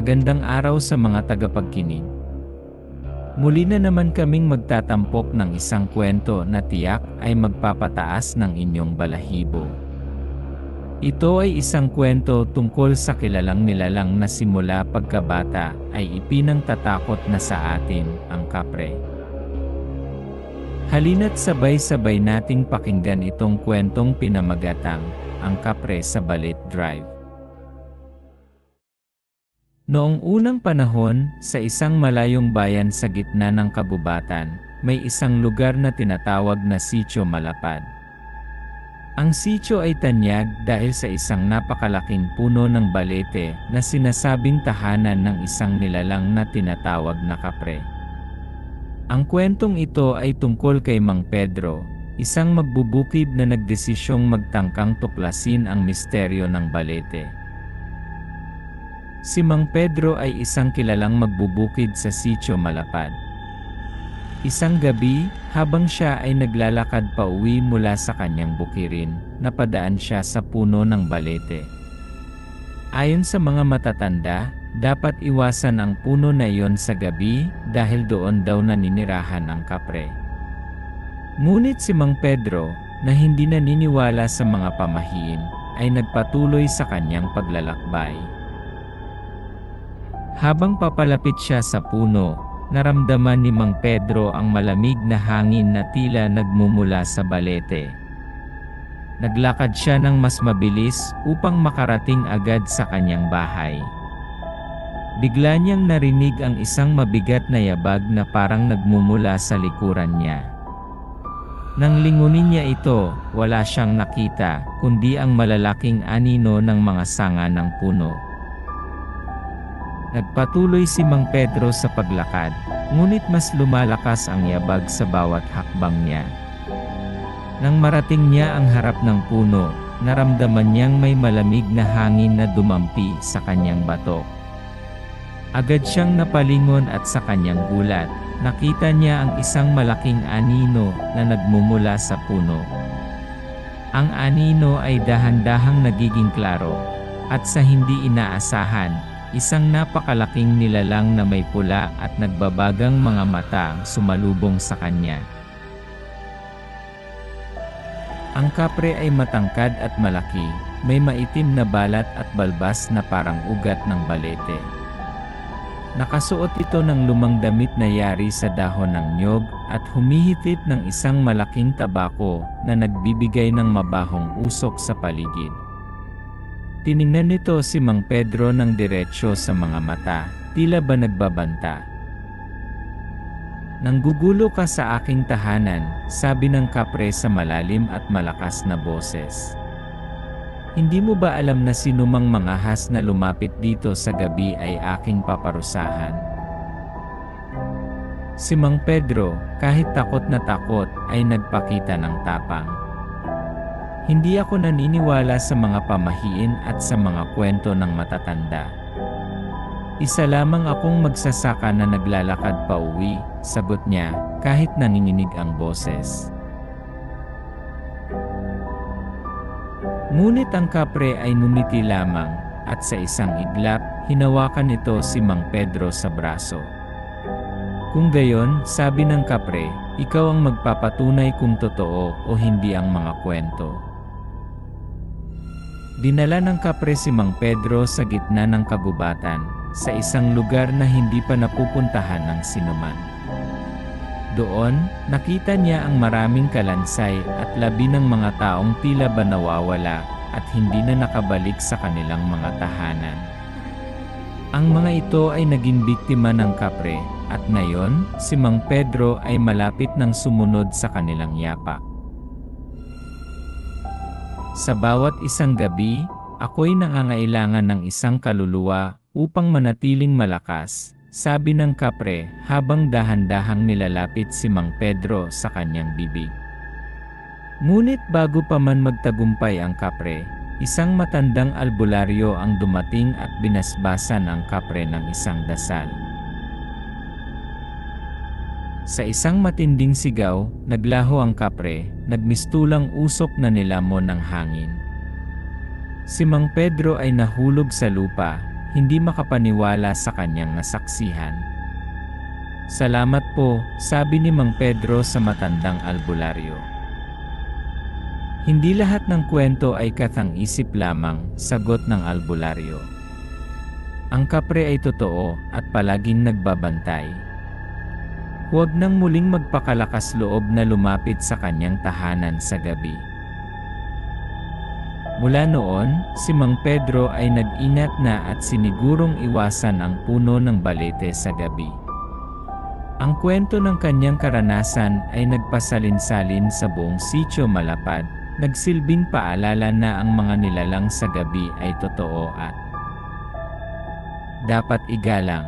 Magandang araw sa mga tagapagkinig. Muli na naman kaming magtatampok ng isang kwento na tiyak ay magpapataas ng inyong balahibo. Ito ay isang kwento tungkol sa kilalang nilalang na simula pagkabata ay ipinangtatakot na sa atin, ang kapre. Halina't sabay-sabay nating pakinggan itong kwentong pinamagatang, ang kapre sa Balit Drive. Noong unang panahon, sa isang malayong bayan sa gitna ng kabubatan, may isang lugar na tinatawag na Sitio Malapad. Ang sitio ay tanyag dahil sa isang napakalaking puno ng balete na sinasabing tahanan ng isang nilalang na tinatawag na kapre. Ang kwentong ito ay tungkol kay Mang Pedro, isang magbubukid na nagdesisyong magtangkang tuklasin ang misteryo ng balete. Si Mang Pedro ay isang kilalang magbubukid sa Sitio Malapad. Isang gabi, habang siya ay naglalakad pauwi mula sa kanyang bukirin, napadaan siya sa puno ng balete. Ayon sa mga matatanda, dapat iwasan ang puno na iyon sa gabi dahil doon daw naninirahan ang kapre. Ngunit si Mang Pedro, na hindi naniniwala sa mga pamahiin, ay nagpatuloy sa kanyang paglalakbay. Habang papalapit siya sa puno, naramdaman ni Mang Pedro ang malamig na hangin na tila nagmumula sa balete. Naglakad siya ng mas mabilis upang makarating agad sa kanyang bahay. Bigla niyang narinig ang isang mabigat na yabag na parang nagmumula sa likuran niya. Nang lingunin niya ito, wala siyang nakita, kundi ang malalaking anino ng mga sanga ng puno. Nagpatuloy si Mang Pedro sa paglakad, ngunit mas lumalakas ang yabag sa bawat hakbang niya. Nang marating niya ang harap ng puno, naramdaman niyang may malamig na hangin na dumampi sa kanyang batok. Agad siyang napalingon at sa kanyang gulat, nakita niya ang isang malaking anino na nagmumula sa puno. Ang anino ay dahan-dahang nagiging klaro, at sa hindi inaasahan, isang napakalaking nilalang na may pula at nagbabagang mga mata ang sumalubong sa kanya. Ang kapre ay matangkad at malaki, may maitim na balat at balbas na parang ugat ng balete. Nakasuot ito ng lumang damit na yari sa dahon ng niyog at humihitip ng isang malaking tabako na nagbibigay ng mabahong usok sa paligid. Tiningnan nito si Mang Pedro ng diretsyo sa mga mata, tila ba nagbabanta. "Nanggugulo ka sa aking tahanan," sabi ng kapre sa malalim at malakas na boses. "Hindi mo ba alam na sinumang mangahas na lumapit dito sa gabi ay aking paparusahan?" Si Mang Pedro, kahit takot na takot, ay nagpakita ng tapang. "Hindi ako naniniwala sa mga pamahiin at sa mga kwento ng matatanda. Isa lamang akong magsasaka na naglalakad pa uwi," sagot niya, kahit nanginginig ang boses. Ngunit ang kapre ay numiti lamang, at sa isang iglap, hinawakan nito si Mang Pedro sa braso. "Kung gayon," sabi ng kapre, "ikaw ang magpapatunay kung totoo o hindi ang mga kwento." Dinala ng kapre si Mang Pedro sa gitna ng kagubatan, sa isang lugar na hindi pa napupuntahan ng sinuman. Doon, nakita niya ang maraming kalansay at labi ng mga taong tila ba nawawala at hindi na nakabalik sa kanilang mga tahanan. Ang mga ito ay naging biktima ng kapre, at ngayon, si Mang Pedro ay malapit ng sumunod sa kanilang yapak. "Sa bawat isang gabi, ako'y nangangailangan ng isang kaluluwa upang manatiling malakas," sabi ng kapre habang dahan-dahang nilalapit si Mang Pedro sa kanyang bibig. Ngunit bago pa man magtagumpay ang kapre, isang matandang albularyo ang dumating at binasbasan ang kapre ng isang dasal. Sa isang matinding sigaw, naglaho ang kapre, nagmistulang usok na nilamon ng hangin. Si Mang Pedro ay nahulog sa lupa, hindi makapaniwala sa kanyang nasaksihan. "Salamat po," sabi ni Mang Pedro sa matandang albularyo. "Hindi lahat ng kwento ay kathang-isip lamang," sagot ng albularyo. "Ang kapre ay totoo at palaging nagbabantay. Huwag nang muling magpakalakas loob na lumapit sa kanyang tahanan sa gabi." Mula noon, si Mang Pedro ay nag-ingat na at sinigurong iwasan ang puno ng balete sa gabi. Ang kwento ng kanyang karanasan ay nagpasalin-salin sa buong Sitio Malapad, nagsilbing paalala na ang mga nilalang sa gabi ay totoo at dapat igalang.